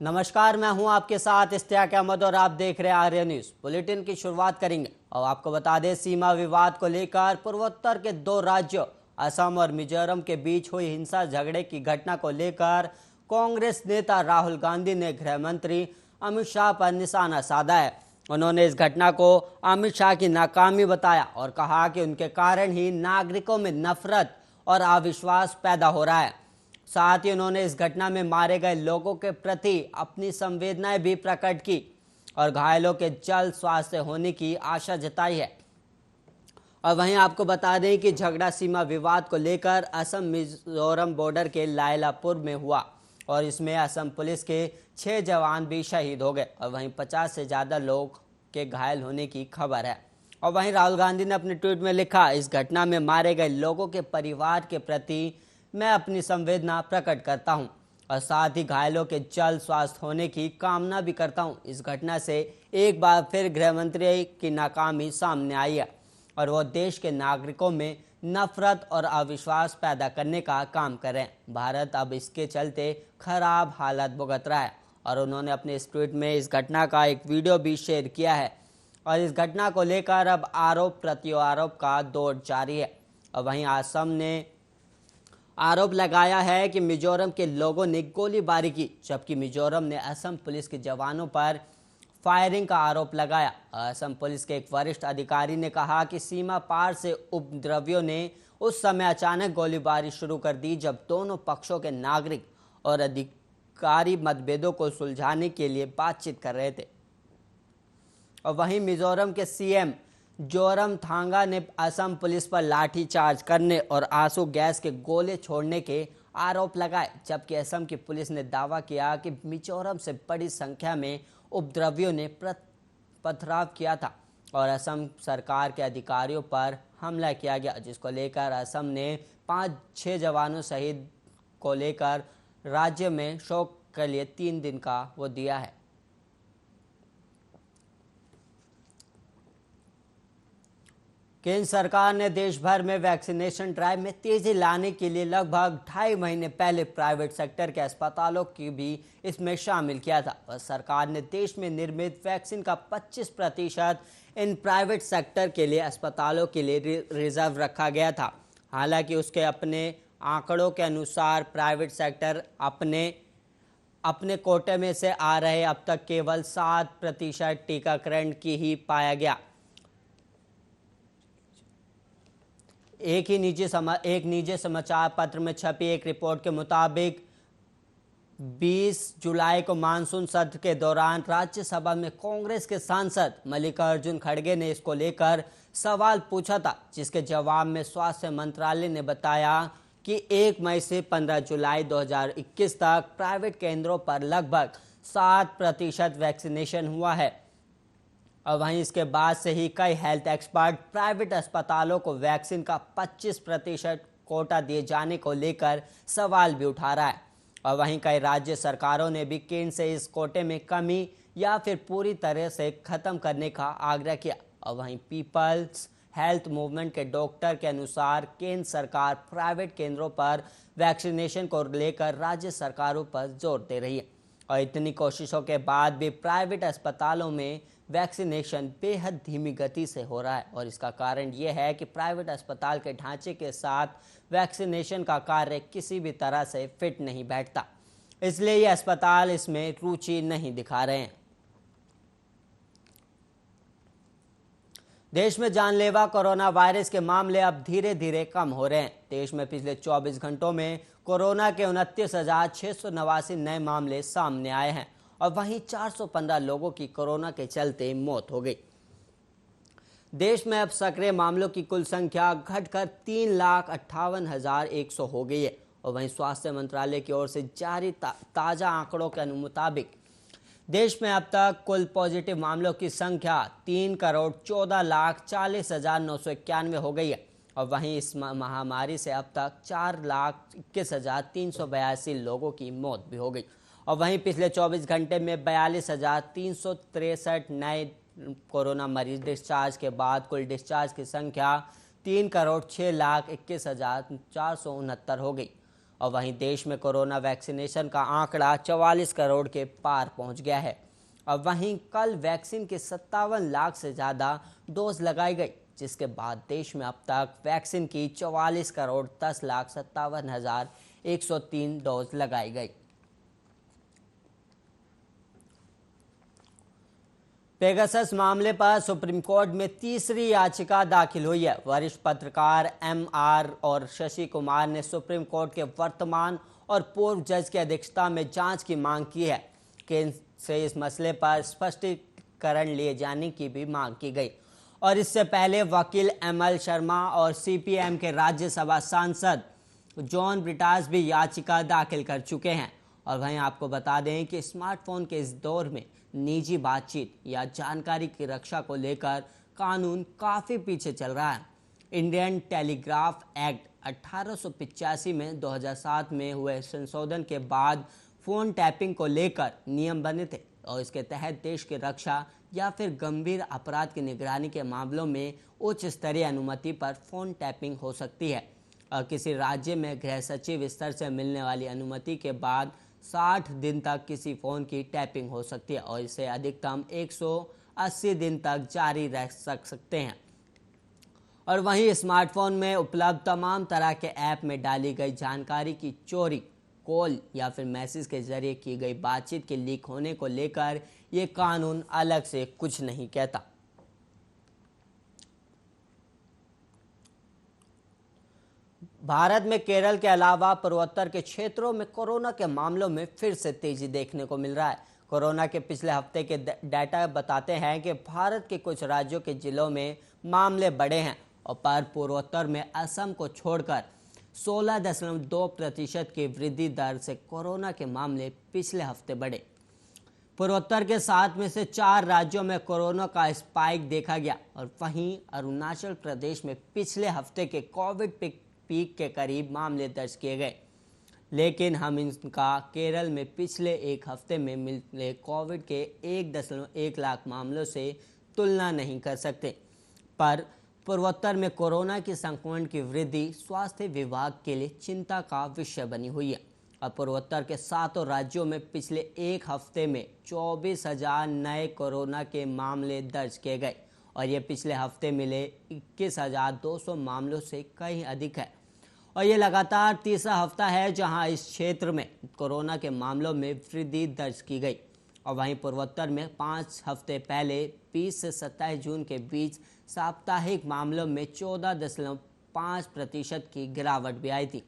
नमस्कार, मैं हूं आपके साथ इश्तियाक अहमद और आप देख रहे हैं आर्य न्यूज बुलेटिन की शुरुआत करेंगे। और आपको बता दें, सीमा विवाद को लेकर पूर्वोत्तर के दो राज्यों असम और मिजोरम के बीच हुई हिंसा झगड़े की घटना को लेकर कांग्रेस नेता राहुल गांधी ने गृह मंत्री अमित शाह पर निशाना साधा है। उन्होंने इस घटना को अमित शाह की नाकामी बताया और कहा कि उनके कारण ही नागरिकों में नफरत और अविश्वास पैदा हो रहा है। साथ ही उन्होंने इस घटना में मारे गए लोगों के प्रति अपनी संवेदनाएं भी प्रकट की और घायलों के जल्द स्वास्थ्य होने की आशा जताई है। और वहीं आपको बता दें कि झगड़ा सीमा विवाद को लेकर असम मिजोरम बॉर्डर के लायलापुर में हुआ और इसमें असम पुलिस के 6 जवान भी शहीद हो गए और वहीं 50 से ज़्यादा लोग के घायल होने की खबर है। और वहीं राहुल गांधी ने अपने ट्वीट में लिखा, इस घटना में मारे गए लोगों के परिवार के प्रति मैं अपनी संवेदना प्रकट करता हूं और साथ ही घायलों के जल्द स्वास्थ्य होने की कामना भी करता हूं। इस घटना से एक बार फिर गृह मंत्री की नाकामी सामने आई है और वो देश के नागरिकों में नफरत और अविश्वास पैदा करने का काम कर रहे हैं। भारत अब इसके चलते खराब हालत भुगत रहा है और उन्होंने अपने इस ट्वीट में इस घटना का एक वीडियो भी शेयर किया है और इस घटना को लेकर अब आरोप प्रत्यारोप का दौर जारी है। और वहीं असम ने आरोप लगाया है कि मिजोरम के लोगों ने गोलीबारी की, जबकि मिजोरम ने असम पुलिस के जवानों पर फायरिंग का आरोप लगाया। असम पुलिस के एक वरिष्ठ अधिकारी ने कहा कि सीमा पार से उपद्रवियों ने उस समय अचानक गोलीबारी शुरू कर दी जब दोनों पक्षों के नागरिक और अधिकारी मतभेदों को सुलझाने के लिए बातचीत कर रहे थे। और वहीं मिजोरम के सीएम जोरमथांगा ने असम पुलिस पर लाठीचार्ज करने और आंसू गैस के गोले छोड़ने के आरोप लगाए, जबकि असम की पुलिस ने दावा किया कि मिजोरम से बड़ी संख्या में उपद्रवियों ने पथराव किया था और असम सरकार के अधिकारियों पर हमला किया गया, जिसको लेकर असम ने 5-6 जवानों शहीद को लेकर राज्य में शोक के लिए 3 दिन का वो दिया है। केंद्र सरकार ने देश भर में वैक्सीनेशन ड्राइव में तेजी लाने के लिए लगभग 2.5 महीने पहले प्राइवेट सेक्टर के अस्पतालों की भी इसमें शामिल किया था और सरकार ने देश में निर्मित वैक्सीन का 25% इन प्राइवेट सेक्टर के लिए अस्पतालों के लिए रिजर्व रखा गया था। हालांकि उसके अपने आंकड़ों के अनुसार प्राइवेट सेक्टर अपने कोटे में से आ रहे अब तक केवल 7% टीकाकरण की ही पाया गया। एक निजी समाचार पत्र में छपी एक रिपोर्ट के मुताबिक 20 जुलाई को मानसून सत्र के दौरान राज्यसभा में कांग्रेस के सांसद मल्लिकार्जुन खड़गे ने इसको लेकर सवाल पूछा था, जिसके जवाब में स्वास्थ्य मंत्रालय ने बताया कि 1 मई से 15 जुलाई 2021 तक प्राइवेट केंद्रों पर लगभग 7% वैक्सीनेशन हुआ है। और वहीं इसके बाद से ही कई हेल्थ एक्सपर्ट प्राइवेट अस्पतालों को वैक्सीन का 25% कोटा दिए जाने को लेकर सवाल भी उठा रहा है। और वहीं कई राज्य सरकारों ने भी केंद्र से इस कोटे में कमी या फिर पूरी तरह से खत्म करने का आग्रह किया। और वहीं पीपल्स हेल्थ मूवमेंट के डॉक्टर के अनुसार केंद्र सरकार प्राइवेट केंद्रों पर वैक्सीनेशन को लेकर राज्य सरकारों पर जोर दे रही है और इतनी कोशिशों के बाद भी प्राइवेट अस्पतालों में वैक्सीनेशन बेहद धीमी गति से हो रहा है। और इसका कारण ये है कि प्राइवेट अस्पताल के ढांचे के साथ वैक्सीनेशन का कार्य किसी भी तरह से फिट नहीं बैठता, इसलिए ये अस्पताल इसमें रुचि नहीं दिखा रहे हैं। देश में जानलेवा कोरोना वायरस के मामले अब धीरे धीरे कम हो रहे हैं। देश में पिछले 24 घंटों में कोरोना के 29,689 नए मामले सामने आए हैं और वहीं 415 लोगों की कोरोना के चलते मौत हो गई। देश में अब सक्रिय मामलों की कुल संख्या घटकर 3,58,100 हो गई है और वहीं स्वास्थ्य मंत्रालय की ओर से जारी ताजा आंकड़ों के मुताबिक देश में अब तक कुल पॉजिटिव मामलों की संख्या 3,14,40,991 हो गई है और वहीं इस महामारी से अब तक 4,21,382 लोगों की मौत भी हो गई। और वहीं पिछले 24 घंटे में 42,363 नए कोरोना मरीज डिस्चार्ज के बाद कुल डिस्चार्ज की संख्या 3,06,21,469 हो गई। और वहीं देश में कोरोना वैक्सीनेशन का आंकड़ा 44 करोड़ के पार पहुंच गया है। और वहीं कल वैक्सीन के 57 लाख से ज़्यादा डोज लगाई गई, जिसके बाद देश में अब तक वैक्सीन की 44 करोड़ 10,57,103 डोज लगाई गई। पेगासस मामले पर सुप्रीम कोर्ट में तीसरी याचिका दाखिल हुई है। वरिष्ठ पत्रकार MR और शशि कुमार ने सुप्रीम कोर्ट के वर्तमान और पूर्व जज की अध्यक्षता में जांच की मांग की है। केंद्र से इस मसले पर स्पष्टीकरण लिए जाने की भी मांग की गई। और इससे पहले वकील ML शर्मा और CPM के राज्यसभा सांसद जॉन ब्रिटास भी याचिका दाखिल कर चुके हैं। और वहीं आपको बता दें कि स्मार्टफोन के इस दौर में निजी बातचीत या जानकारी की रक्षा को लेकर कानून काफ़ी पीछे चल रहा है। इंडियन टेलीग्राफ एक्ट 1885 में 2007 में हुए संशोधन के बाद फ़ोन टैपिंग को लेकर नियम बने थे और इसके तहत देश की रक्षा या फिर गंभीर अपराध की निगरानी के मामलों में उच्च स्तरीय अनुमति पर फ़ोन टैपिंग हो सकती है। और किसी राज्य में गृह सचिव स्तर से मिलने वाली अनुमति के बाद 60 दिन तक किसी फ़ोन की टैपिंग हो सकती है और इसे अधिकतम 180 दिन तक जारी रह सकते हैं। और वहीं स्मार्टफोन में उपलब्ध तमाम तरह के ऐप में डाली गई जानकारी की चोरी, कॉल या फिर मैसेज के जरिए की गई बातचीत के लीक होने को लेकर ये कानून अलग से कुछ नहीं कहता। भारत में केरल के अलावा पूर्वोत्तर के क्षेत्रों में कोरोना के मामलों में फिर से तेजी देखने को मिल रहा है। कोरोना के पिछले हफ्ते के डाटा बताते हैं कि भारत के कुछ राज्यों के जिलों में मामले बढ़े हैं और पर पूर्वोत्तर में असम को छोड़कर 16.2% की वृद्धि दर से कोरोना के मामले पिछले हफ्ते बढ़े। पूर्वोत्तर के 7 में से 4 राज्यों में कोरोना का स्पाइक देखा गया और वहीं अरुणाचल प्रदेश में पिछले हफ्ते के कोविड पीक के करीब मामले दर्ज किए गए। लेकिन हम इनका केरल में पिछले एक हफ्ते में मिले कोविड के 1.1 लाख मामलों से तुलना नहीं कर सकते। पर पूर्वोत्तर में कोरोना के संक्रमण की वृद्धि स्वास्थ्य विभाग के लिए चिंता का विषय बनी हुई है। अब पूर्वोत्तर के 7 राज्यों में पिछले एक हफ्ते में 24,000 नए कोरोना के मामले दर्ज किए गए और ये पिछले हफ्ते मिले 21,200 मामलों से कहीं अधिक है। और ये लगातार तीसरा हफ्ता है जहां इस क्षेत्र में कोरोना के मामलों में वृद्धि दर्ज की गई। और वहीं पूर्वोत्तर में 5 हफ्ते पहले 20 से 27 जून के बीच साप्ताहिक मामलों में 14.5% की गिरावट भी आई थी।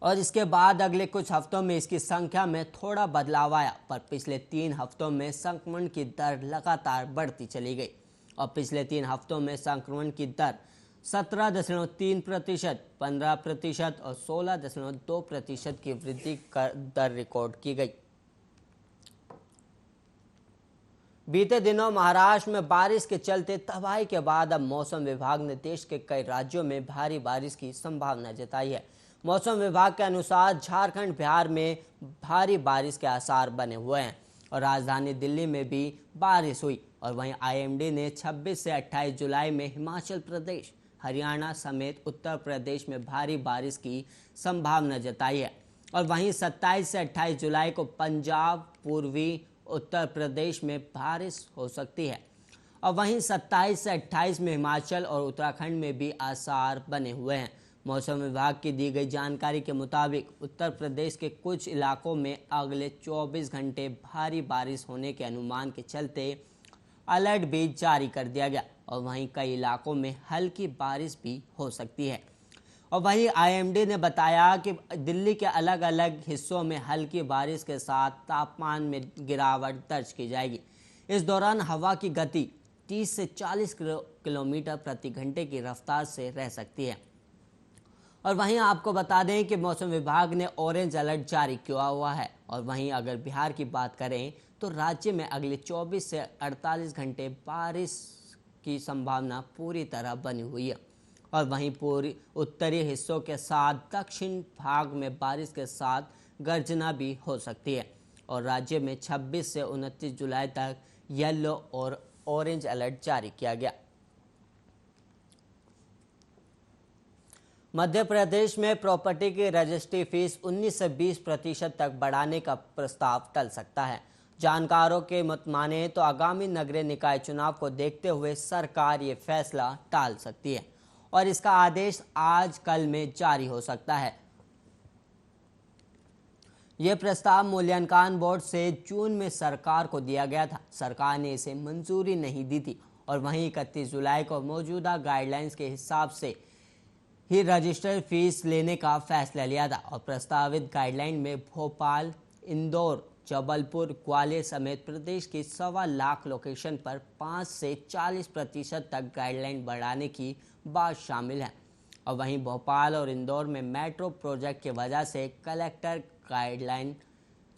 और इसके बाद अगले कुछ हफ्तों में इसकी संख्या में थोड़ा बदलाव आया, पर पिछले 3 हफ्तों में संक्रमण की दर लगातार बढ़ती चली गई और पिछले 3 हफ्तों में संक्रमण की दर 17.3%, 15% और 16.2% की वृद्धि दर रिकॉर्ड की गई। बीते दिनों महाराष्ट्र में बारिश के चलते तबाही के बाद अब मौसम विभाग ने देश के कई राज्यों में भारी बारिश की संभावना जताई है। मौसम विभाग के अनुसार झारखंड, बिहार में भारी बारिश के आसार बने हुए हैं और राजधानी दिल्ली में भी बारिश हुई। और वहीं IMD ने 26 से 28 जुलाई में हिमाचल प्रदेश, हरियाणा समेत उत्तर प्रदेश में भारी बारिश की संभावना जताई है। और वहीं 27 से 28 जुलाई को पंजाब, पूर्वी उत्तर प्रदेश में बारिश हो सकती है। और वहीं 27 से 28 में हिमाचल और उत्तराखंड में भी आसार बने हुए हैं। मौसम विभाग की दी गई जानकारी के मुताबिक उत्तर प्रदेश के कुछ इलाकों में अगले 24 घंटे भारी बारिश होने के अनुमान के चलते अलर्ट भी जारी कर दिया गया और वहीं कई इलाकों में हल्की बारिश भी हो सकती है। और वहीं IMD ने बताया कि दिल्ली के अलग अलग हिस्सों में हल्की बारिश के साथ तापमान में गिरावट दर्ज की जाएगी। इस दौरान हवा की गति 30 से 40 किलोमीटर प्रति घंटे की रफ्तार से रह सकती है। और वहीं आपको बता दें कि मौसम विभाग ने ऑरेंज अलर्ट जारी किया हुआ है। और वहीं अगर बिहार की बात करें तो राज्य में अगले 24 से 48 घंटे बारिश की संभावना पूरी तरह बनी हुई है। और वहीं पूरी उत्तरी हिस्सों के साथ दक्षिण भाग में बारिश के साथ गर्जना भी हो सकती है। और राज्य में 26 से 29 जुलाई तक येलो और ऑरेंज अलर्ट जारी किया गया। मध्य प्रदेश में प्रॉपर्टी की रजिस्ट्री फीस 19 से 20% तक बढ़ाने का प्रस्ताव टल सकता है। जानकारों के मत माने तो आगामी नगरीय निकाय चुनाव को देखते हुए सरकार ये फैसला टाल सकती है और इसका आदेश आज कल में जारी हो सकता है। यह प्रस्ताव मूल्यांकन बोर्ड से जून में सरकार को दिया गया था। सरकार ने इसे मंजूरी नहीं दी थी और वहीं 31 जुलाई को मौजूदा गाइडलाइंस के हिसाब से ही रजिस्टर्ड फीस लेने का फैसला लिया था और प्रस्तावित गाइडलाइन में भोपाल, इंदौर, जबलपुर, ग्वालियर समेत प्रदेश की 1.25 लाख लोकेशन पर 5 से 40% तक गाइडलाइन बढ़ाने की बात शामिल है। और वहीं भोपाल और इंदौर में मेट्रो प्रोजेक्ट की वजह से कलेक्टर गाइडलाइन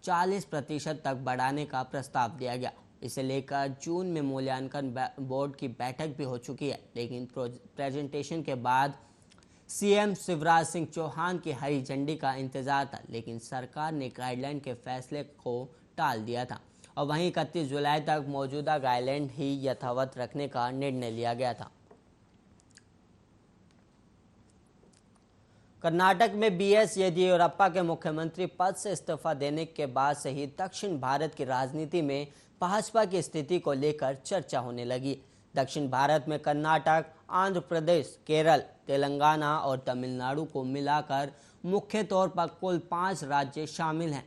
40% तक बढ़ाने का प्रस्ताव दिया गया। इसे लेकर जून में मूल्यांकन बोर्ड की बैठक भी हो चुकी है, लेकिन प्रेजेंटेशन के बाद सीएम शिवराज सिंह चौहान की हरी झंडी का इंतजार था, लेकिन सरकार ने गाइडलाइन के फैसले को टाल दिया था और वहीं 31 जुलाई तक मौजूदा गाइडलाइन ही यथावत रखने का निर्णय लिया गया था। कर्नाटक में बीएस येदियुरप्पा के मुख्यमंत्री पद से इस्तीफा देने के बाद से ही दक्षिण भारत की राजनीति में भाजपा की स्थिति को लेकर चर्चा होने लगी। दक्षिण भारत में कर्नाटक, आंध्र प्रदेश, केरल, तेलंगाना और तमिलनाडु को मिलाकर मुख्य तौर पर कुल 5 राज्य शामिल हैं।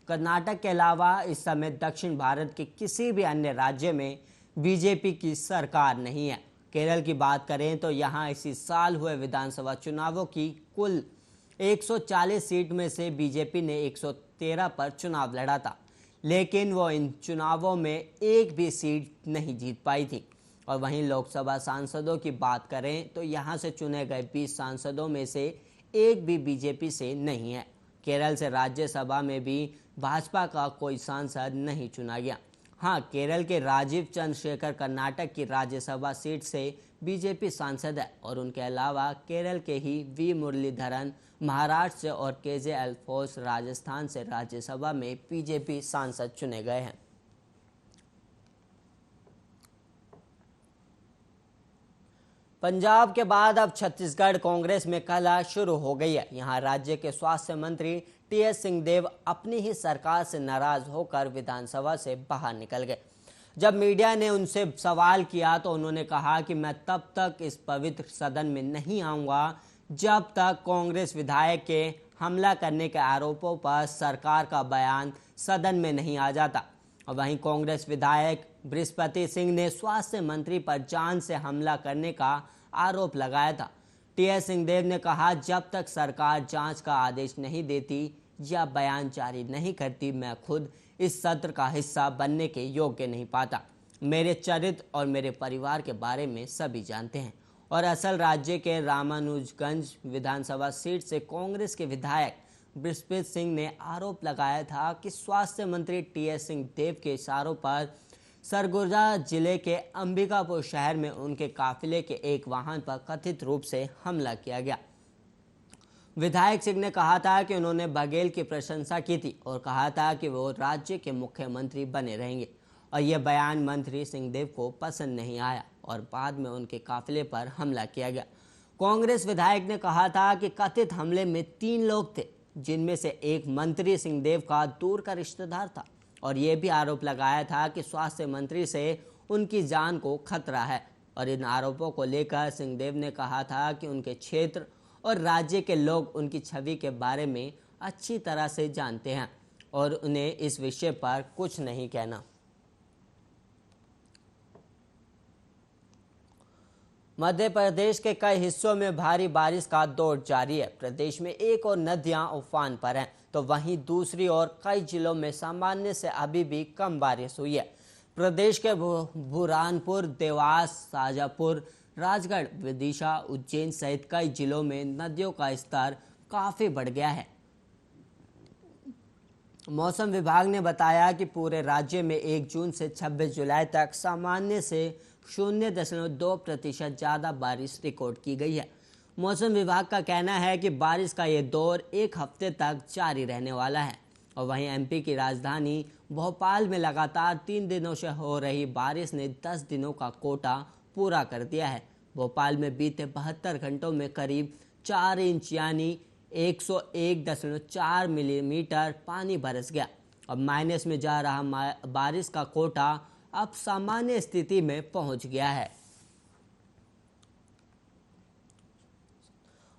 कर्नाटक के अलावा इस समय दक्षिण भारत के किसी भी अन्य राज्य में बीजेपी की सरकार नहीं है। केरल की बात करें तो यहाँ इसी साल हुए विधानसभा चुनावों की कुल 140 सीट में से बीजेपी ने 113 पर चुनाव लड़ा था, लेकिन वो इन चुनावों में एक भी सीट नहीं जीत पाई थी। और वहीं लोकसभा सांसदों की बात करें तो यहाँ से चुने गए 20 सांसदों में से एक भी बीजेपी से नहीं है। केरल से राज्यसभा में भी भाजपा का कोई सांसद नहीं चुना गया। हाँ, केरल के राजीव चंद्रशेखर कर्नाटक की राज्यसभा सीट से बीजेपी सांसद है और उनके अलावा केरल के ही वी मुरलीधरन महाराष्ट्र से और केजे अल्फोंस राजस्थान से राज्यसभा में बीजेपी सांसद चुने गए हैं। पंजाब के बाद अब छत्तीसगढ़ कांग्रेस में कलह शुरू हो गई है। यहां राज्य के स्वास्थ्य मंत्री टीएस सिंहदेव अपनी ही सरकार से नाराज होकर विधानसभा से बाहर निकल गए। जब मीडिया ने उनसे सवाल किया तो उन्होंने कहा कि मैं तब तक इस पवित्र सदन में नहीं आऊंगा जब तक कांग्रेस विधायक के हमला करने के आरोपों पर सरकार का बयान सदन में नहीं आ जाता। और वहीं कांग्रेस विधायक बृहस्पति सिंह ने स्वास्थ्य मंत्री पर जान से हमला करने का आरोप लगाया था। टीएस सिंहदेव ने कहा, जब तक सरकार जांच का आदेश नहीं देती या बयान जारी नहीं करती, मैं खुद इस सत्र का हिस्सा बनने के योग्य नहीं पाता। मेरे चरित्र और मेरे परिवार के बारे में सभी जानते हैं। और असल राज्य के रामानुजगंज विधानसभा सीट से कांग्रेस के विधायक बृहस्पति सिंह ने आरोप लगाया था कि स्वास्थ्य मंत्री टीएस सिंहदेव के इशारों पर सरगुजा जिले के अंबिकापुर शहर में उनके काफिले के एक वाहन पर कथित रूप से हमला किया गया। विधायक सिंह ने कहा था कि उन्होंने बघेल की प्रशंसा की थी और कहा था कि वो राज्य के मुख्यमंत्री बने रहेंगे और यह बयान मंत्री सिंहदेव को पसंद नहीं आया और बाद में उनके काफिले पर हमला किया गया। कांग्रेस विधायक ने कहा था कि कथित हमले में 3 लोग थे, जिनमें से एक मंत्री सिंहदेव का दूर का रिश्तेदार था और यह भी आरोप लगाया था कि स्वास्थ्य मंत्री से उनकी जान को खतरा है। और इन आरोपों को लेकर सिंहदेव ने कहा था कि उनके क्षेत्र और राज्य के लोग उनकी छवि के बारे में अच्छी तरह से जानते हैं और उन्हें इस विषय पर कुछ नहीं कहना। मध्य प्रदेश के कई हिस्सों में भारी बारिश का दौर जारी है। प्रदेश में एक और नदियां उफान पर हैं, तो वहीं दूसरी ओर कई जिलों में सामान्य से अभी भी कम बारिश हुई है। प्रदेश के बुरहानपुर, देवास, शाजापुर, राजगढ़, विदिशा, उज्जैन सहित कई जिलों में नदियों का स्तर काफी बढ़ गया है। मौसम विभाग ने बताया कि पूरे राज्य में 1 जून से 26 जुलाई तक सामान्य से 0.2% ज़्यादा बारिश रिकॉर्ड की गई है। मौसम विभाग का कहना है कि बारिश का ये दौर 1 हफ्ते तक जारी रहने वाला है। और वहीं एमपी की राजधानी भोपाल में लगातार 3 दिनों से हो रही बारिश ने 10 दिनों का कोटा पूरा कर दिया है। भोपाल में बीते 72 घंटों में करीब 4 इंच यानी 101.4 मिलीमीटर पानी बरस गया। अब माइनस में जा रहा बारिश का कोटा अब सामान्य स्थिति में पहुंच गया है।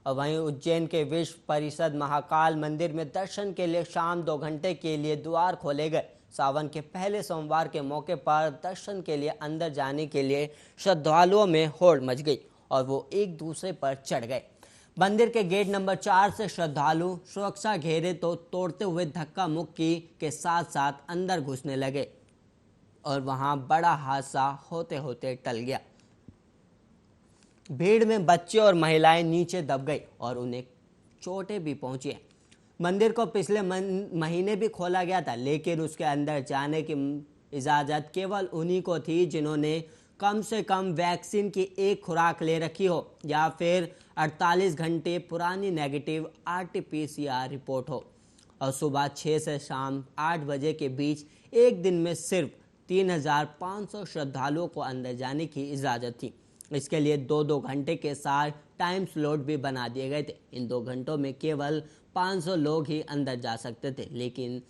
और वहीं उज्जैन के विश्व परिषद महाकाल मंदिर में दर्शन के लिए शाम 2 घंटे के लिए द्वार खोले गए। सावन के पहले सोमवार के मौके पर दर्शन के लिए अंदर जाने के लिए श्रद्धालुओं में होड़ मच गई और वो एक दूसरे पर चढ़ गए। मंदिर के गेट नंबर 4 से श्रद्धालु सुरक्षा घेरे तो तोड़ते हुए धक्का मुक्की के साथ साथ अंदर घुसने लगे और वहां बड़ा हादसा होते होते टल गया। भीड़ में बच्चे और महिलाएं नीचे दब गई और उन्हें चोटें भी पहुंची। मंदिर को पिछले महीने भी खोला गया था, लेकिन उसके अंदर जाने की इजाज़त केवल उन्हीं को थी जिन्होंने कम से कम वैक्सीन की एक खुराक ले रखी हो या फिर 48 घंटे पुरानी नेगेटिव RT-PCR रिपोर्ट हो और सुबह 6 से शाम 8 बजे के बीच एक दिन में सिर्फ 3500 श्रद्धालुओं को अंदर जाने की इजाज़त थी। इसके लिए 2-2 घंटे के साथ टाइम स्लॉट भी बना दिए गए थे। इन 2 घंटों में केवल 500 लोग ही अंदर जा सकते थे, लेकिन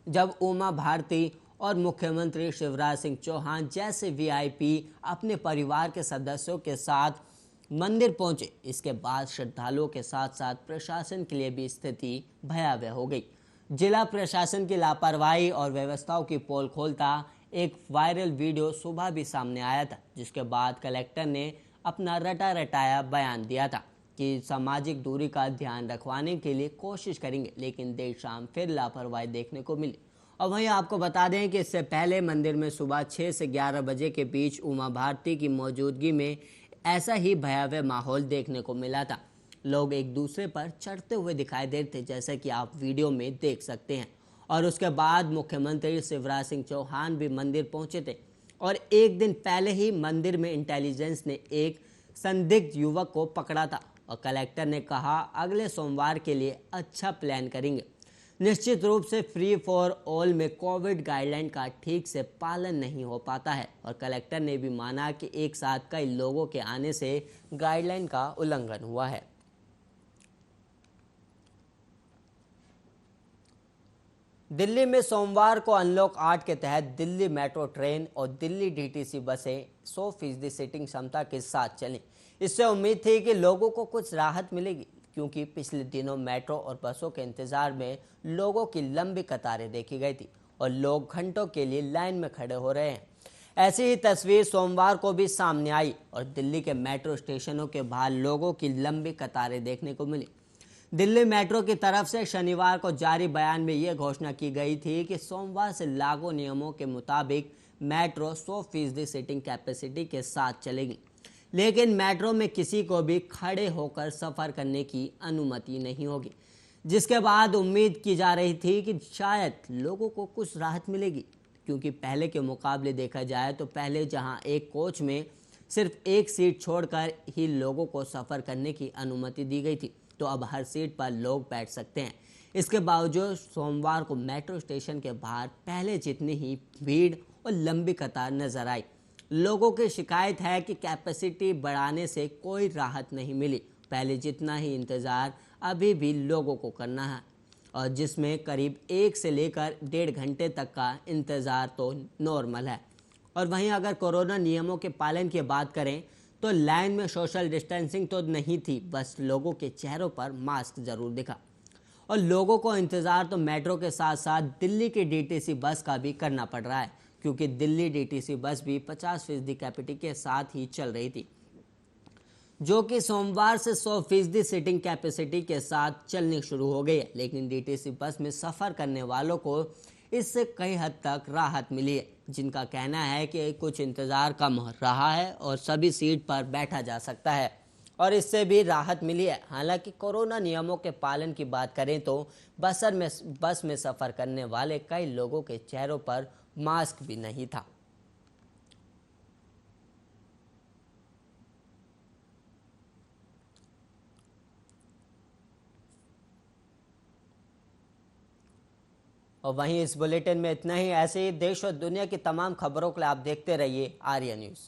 जब उमा भारती और मुख्यमंत्री शिवराज सिंह चौहान जैसे VIP अपने परिवार के सदस्यों के साथ मंदिर पहुंचे, इसके बाद श्रद्धालुओं के साथ साथ प्रशासन के लिए भी स्थिति भयावह हो गई। जिला प्रशासन की लापरवाही और व्यवस्थाओं की पोल खोलता एक वायरल वीडियो सुबह भी सामने आया था, जिसके बाद कलेक्टर ने अपना रटा रटाया बयान दिया था कि सामाजिक दूरी का ध्यान रखवाने के लिए कोशिश करेंगे, लेकिन देर शाम फिर लापरवाही देखने को मिली। और वहीं आपको बता दें कि इससे पहले मंदिर में सुबह 6 से 11 बजे के बीच उमा भारती की मौजूदगी में ऐसा ही भयावह माहौल देखने को मिला था। लोग एक दूसरे पर चढ़ते हुए दिखाई दे रहे थे, जैसा कि आप वीडियो में देख सकते हैं। और उसके बाद मुख्यमंत्री शिवराज सिंह चौहान भी मंदिर पहुंचे थे और एक दिन पहले ही मंदिर में इंटेलिजेंस ने एक संदिग्ध युवक को पकड़ा था और कलेक्टर ने कहा अगले सोमवार के लिए अच्छा प्लान करेंगे। निश्चित रूप से फ्री फॉर ऑल में कोविड गाइडलाइन का ठीक से पालन नहीं हो पाता है और कलेक्टर ने भी माना कि एक साथ कई लोगों के आने से गाइडलाइन का उल्लंघन हुआ है। दिल्ली में सोमवार को अनलॉक 8 के तहत दिल्ली मेट्रो ट्रेन और दिल्ली DTC बसें 100% सीटिंग क्षमता के साथ चलीं। इससे उम्मीद थी कि लोगों को कुछ राहत मिलेगी, क्योंकि पिछले दिनों मेट्रो और बसों के इंतजार में लोगों की लंबी कतारें देखी गई थी और लोग घंटों के लिए लाइन में खड़े हो रहे हैं। ऐसी ही तस्वीर सोमवार को भी सामने आई और दिल्ली के मेट्रो स्टेशनों के बाहर लोगों की लंबी कतारें देखने को मिली। दिल्ली मेट्रो की तरफ से शनिवार को जारी बयान में यह घोषणा की गई थी कि सोमवार से लागू नियमों के मुताबिक मेट्रो 100% सीटिंग कैपेसिटी के साथ चलेगी, लेकिन मेट्रो में किसी को भी खड़े होकर सफ़र करने की अनुमति नहीं होगी, जिसके बाद उम्मीद की जा रही थी कि शायद लोगों को कुछ राहत मिलेगी, क्योंकि पहले के मुकाबले देखा जाए तो पहले जहां एक कोच में सिर्फ एक सीट छोड़कर ही लोगों को सफ़र करने की अनुमति दी गई थी, तो अब हर सीट पर लोग बैठ सकते हैं। इसके बावजूद सोमवार को मेट्रो स्टेशन के बाहर पहले जितनी ही भीड़ और लंबी कतार नजर आई। लोगों की शिकायत है कि कैपेसिटी बढ़ाने से कोई राहत नहीं मिली, पहले जितना ही इंतज़ार अभी भी लोगों को करना है, और जिसमें करीब 1 से लेकर 1.5 घंटे तक का इंतज़ार तो नॉर्मल है। और वहीं अगर कोरोना नियमों के पालन की बात करें तो लाइन में सोशल डिस्टेंसिंग तो नहीं थी, बस लोगों के चेहरों पर मास्क जरूर दिखा। और लोगों को इंतज़ार तो मेट्रो के साथ साथ दिल्ली की DTC बस का भी करना पड़ रहा है, क्योंकि दिल्ली DTC बस भी 50% कैपेसिटी के साथ ही चल रही थी, जो कि सोमवार से 100% सीटिंग कैपेसिटी के साथ चलनी शुरू हो गई है। लेकिन DTC बस में सफ़र करने वालों को इससे कई हद तक राहत मिली है, जिनका कहना है कि कुछ इंतज़ार कम रहा है और सभी सीट पर बैठा जा सकता है और इससे भी राहत मिली है। हालांकि कोरोना नियमों के पालन की बात करें तो बस में सफ़र करने वाले कई लोगों के चेहरों पर मास्क भी नहीं था। और वहीं इस बुलेटिन में इतना ही। ऐसे ही देश और दुनिया की तमाम खबरों के लिए आप देखते रहिए आर्या न्यूज़।